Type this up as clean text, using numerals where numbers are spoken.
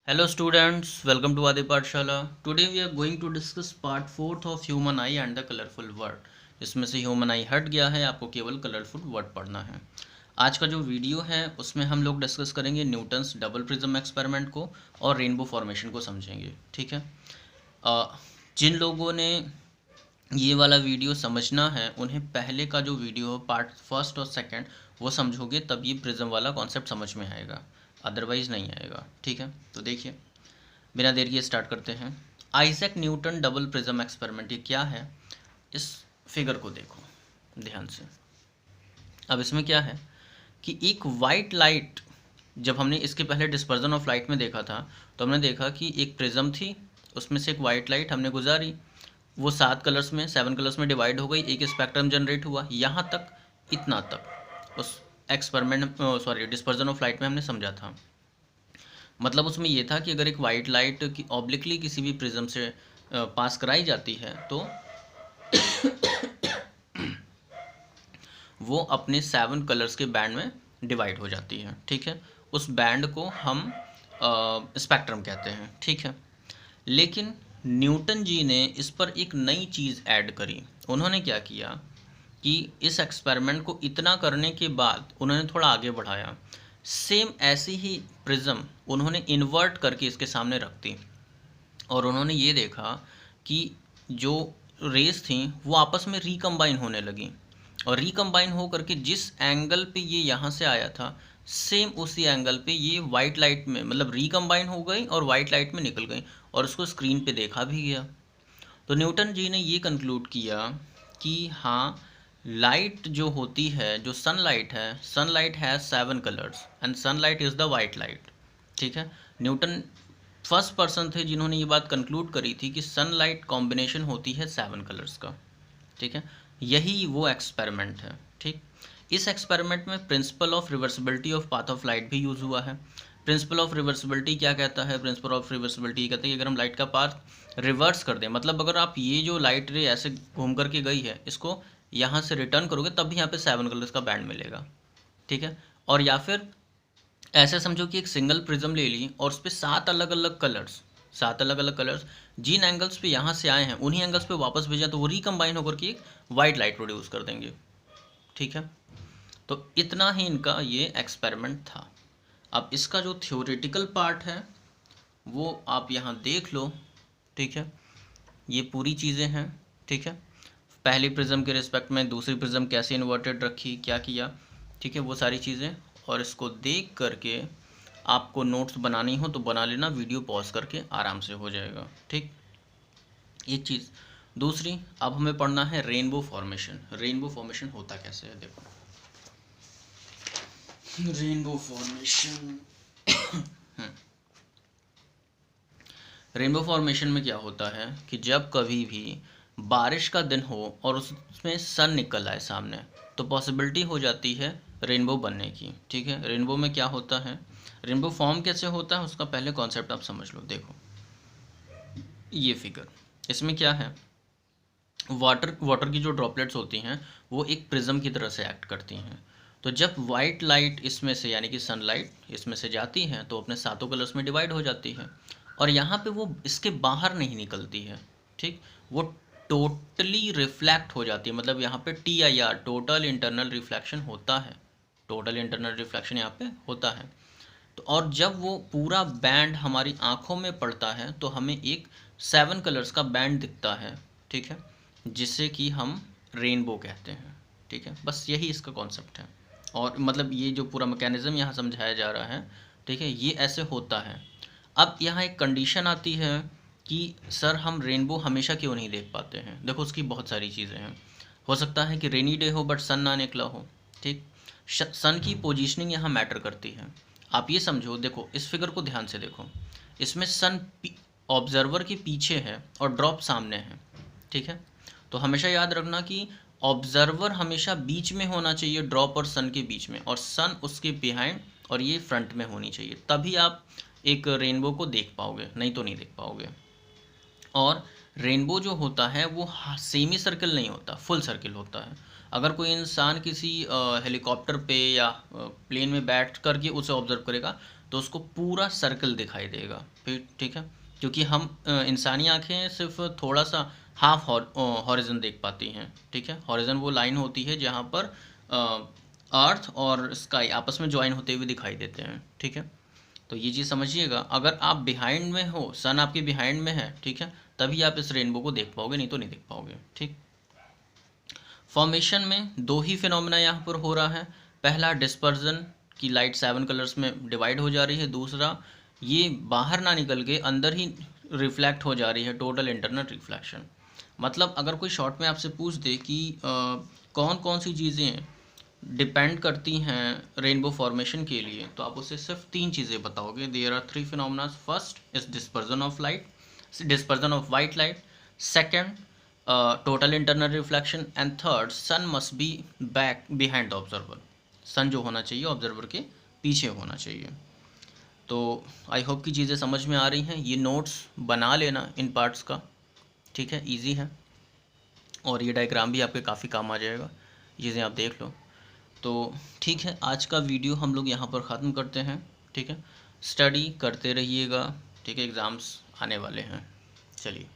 Hello students, welcome to Adi Pathshala. Today we are going to discuss part 4th of human eye and the colorful word. इसमें से human आई हट गया है, आपको केवल colourful word पढ़ना है। आज का जो वीडियो है उसमें हम लोग डिस्कस करेंगे न्यूटन्स डबल प्रिज्म एक्सपेरिमेंट को और रेनबो फॉर्मेशन को समझेंगे। ठीक है, जिन लोगों ने ये वाला वीडियो समझना है उन्हें पहले का जो वीडियो है पार्ट फर्स्ट और सेकंड वो समझोगे तब ये प्रिज्म वाला कॉन्सेप्ट समझ में आएगा, अदरवाइज़ नहीं आएगा। ठीक है, तो देखिए बिना देर किए स्टार्ट करते हैं। Isaac Newton double prism experiment ये क्या है, इस फिगर को देखो ध्यान से। अब इसमें क्या है कि एक वाइट लाइट, जब हमने इसके पहले डिस्पर्जन ऑफ लाइट में देखा था तो हमने देखा कि एक प्रिज्म थी, उसमें से एक वाइट लाइट हमने गुजारी, वो 7 कलर्स में डिवाइड हो गई, एक स्पेक्ट्रम जनरेट हुआ। यहाँ तक, इतना तक उस डिस्पर्जन ऑफ लाइट में हमने समझा था। मतलब उसमें ये था कि अगर एक वाइट लाइट की ऑब्लिकली किसी भी प्रिज्म से पास कराई जाती है तो वो अपने 7 कलर्स के बैंड में डिवाइड हो जाती है। ठीक है, उस बैंड को हम स्पेक्ट्रम कहते हैं। ठीक है, लेकिन न्यूटन जी ने इस पर एक नई चीज़ ऐड करी। उन्होंने क्या किया कि इस एक्सपेरिमेंट को इतना करने के बाद उन्होंने थोड़ा आगे बढ़ाया। सेम ऐसी ही प्रिज्म उन्होंने इन्वर्ट करके इसके सामने रख दी और उन्होंने ये देखा कि जो रेस थी वो आपस में रिकम्बाइन होने लगी और रिकम्बाइन हो करके जिस एंगल पे ये यहाँ से आया था सेम उसी एंगल पे ये वाइट लाइट में, मतलब रिकम्बाइन हो गई और वाइट लाइट में निकल गई और उसको स्क्रीन पे देखा भी गया। तो न्यूटन जी ने ये कंक्लूड किया कि हाँ, लाइट जो होती है, जो सनलाइट है, sunlight has 7 colours and sunlight is the white light. ठीक है, न्यूटन फर्स्ट पर्सन थे जिन्होंने ये बात कंक्लूड करी थी कि सनलाइट कॉम्बिनेशन होती है 7 कलर्स का। ठीक है, यही वो एक्सपेरिमेंट है। ठीक, इस एक्सपेरिमेंट में principle of reversibility of path of light भी यूज़ हुआ है। प्रिंसिपल ऑफ रिवर्सिबिलिटी क्या कहता है? प्रिंसिपल ऑफ रिवर्सिबिलिटी कहते हैं कि अगर हम लाइट का पाथ रिवर्स कर दें, मतलब अगर आप ये जो लाइट रे ऐसे घूम करके गई है इसको यहाँ से रिटर्न करोगे तब भी यहाँ पे 7 कलर्स का बैंड मिलेगा। ठीक है, और या फिर ऐसे समझो कि एक सिंगल प्रिज्म ले ली और उस पर 7 अलग अलग कलर्स जिन एंगल्स पे यहाँ से आए हैं उन्हीं एंगल्स पे वापस भेजा तो वो रिकम्बाइन होकर के एक वाइट लाइट प्रोड्यूस कर देंगे। ठीक है, तो इतना ही इनका ये एक्सपेरिमेंट था। अब इसका जो थ्योरेटिकल पार्ट है वो आप यहाँ देख लो। ठीक है, ये पूरी चीज़ें हैं। ठीक है, पहली प्रिज्म के रिस्पेक्ट में दूसरी प्रिज्म कैसे इन्वर्टेड रखी, क्या किया, ठीक है, वो सारी चीज़ें। और इसको देख करके आपको नोट्स बनानी हो तो बना लेना, वीडियो पॉज करके आराम से हो जाएगा। ठीक, एक चीज़। दूसरी, अब हमें पढ़ना है रेनबो फॉर्मेशन। रेनबो फॉर्मेशन होता कैसे है, देखो रेनबो फॉर्मेशन। रेनबो फॉर्मेशन में क्या होता है कि जब कभी भी बारिश का दिन हो और उसमें सन निकल आए सामने तो पॉसिबिलिटी हो जाती है रेनबो बनने की। ठीक है, रेनबो में क्या होता है, रेनबो फॉर्म कैसे होता है उसका पहले कॉन्सेप्ट आप समझ लो। देखो ये फिगर, इसमें क्या है, वाटर की जो ड्रॉपलेट्स होती हैं वो एक प्रिज्म की तरह से एक्ट करती हैं। तो जब वाइट लाइट इसमें से, यानी कि सनलाइट इसमें से जाती है तो अपने 7 कलर्स में डिवाइड हो जाती है और यहाँ पे वो इसके बाहर नहीं निकलती है। ठीक, वो टोटली रिफ्लेक्ट हो जाती है, मतलब यहाँ पे TIR टोटल इंटरनल रिफ्लेक्शन होता है। टोटल इंटरनल रिफ्लेक्शन यहाँ पे होता है। तो और जब वो पूरा बैंड हमारी आँखों में पड़ता है तो हमें एक 7 कलर्स का बैंड दिखता है। ठीक है, जिसे कि हम रेनबो कहते हैं। ठीक है, बस यही इसका कॉन्सेप्ट है और मतलब ये जो पूरा मैकेनिज़्म यहाँ समझाया जा रहा है। ठीक है, ये ऐसे होता है। अब यहाँ एक कंडीशन आती है कि सर हम रेनबो हमेशा क्यों नहीं देख पाते हैं। देखो उसकी बहुत सारी चीज़ें हैं। हो सकता है कि रेनी डे हो बट सन ना निकला हो। ठीक, सन की पोजीशनिंग यहाँ मैटर करती है। आप ये समझो, देखो इस फिगर को ध्यान से देखो, इसमें सन ऑब्जर्वर के पीछे है और ड्रॉप सामने है। ठीक है, तो हमेशा याद रखना कि ऑब्जर्वर हमेशा बीच में होना चाहिए, ड्रॉप और सन के बीच में, और सन उसके बिहाइंड और ये फ्रंट में होनी चाहिए, तभी आप एक रेनबो को देख पाओगे, नहीं तो नहीं देख पाओगे। और रेनबो जो होता है वो सेमी सर्कल नहीं होता, फुल सर्कल होता है। अगर कोई इंसान किसी हेलीकॉप्टर पे या प्लेन में बैठ करके उसे ऑब्जर्व करेगा तो उसको पूरा सर्कल दिखाई देगा। फिर ठीक है, क्योंकि हम इंसानी आंखें सिर्फ थोड़ा सा हाफ हॉरिजन देख पाती हैं। ठीक है, हॉरिजन वो लाइन होती है जहाँ पर अर्थ और स्काई आपस में ज्वाइन होते हुए दिखाई देते हैं। ठीक है, तो ये चीज़ समझिएगा। अगर आप बिहाइंड में हो, सन आपके बिहाइंड में है, ठीक है, तभी आप इस रेनबो को देख पाओगे, नहीं तो नहीं देख पाओगे। ठीक, फॉर्मेशन में दो ही फिनोमेना यहाँ पर हो रहा है। पहला, डिस्पर्जन की लाइट 7 कलर्स में डिवाइड हो जा रही है। दूसरा, ये बाहर ना निकल के अंदर ही रिफ्लेक्ट हो जा रही है, टोटल इंटरनल रिफ्लेक्शन। मतलब अगर कोई शॉर्ट में आपसे पूछ दे कि कौन कौन सी चीज़ें डिपेंड करती हैं रेनबो फॉर्मेशन के लिए, तो आप उसे सिर्फ 3 चीज़ें बताओगे। There are 3 phenomena. First is dispersion of light, dispersion of white light. Second, total internal reflection. And third, sun must be back behind the observer. Sun जो होना चाहिए ऑब्जर्वर के पीछे होना चाहिए। तो आई होप कि चीज़ें समझ में आ रही हैं। ये नोट्स बना लेना इन पार्ट्स का, ठीक है, इजी है, और ये डायग्राम भी आपके काफ़ी काम आ जाएगा, चीज़ें आप देख लो। तो ठीक है, आज का वीडियो हम लोग यहाँ पर ख़त्म करते हैं। ठीक है, स्टडी करते रहिएगा, ठीक है, एग्ज़ाम्स आने वाले हैं। चलिए।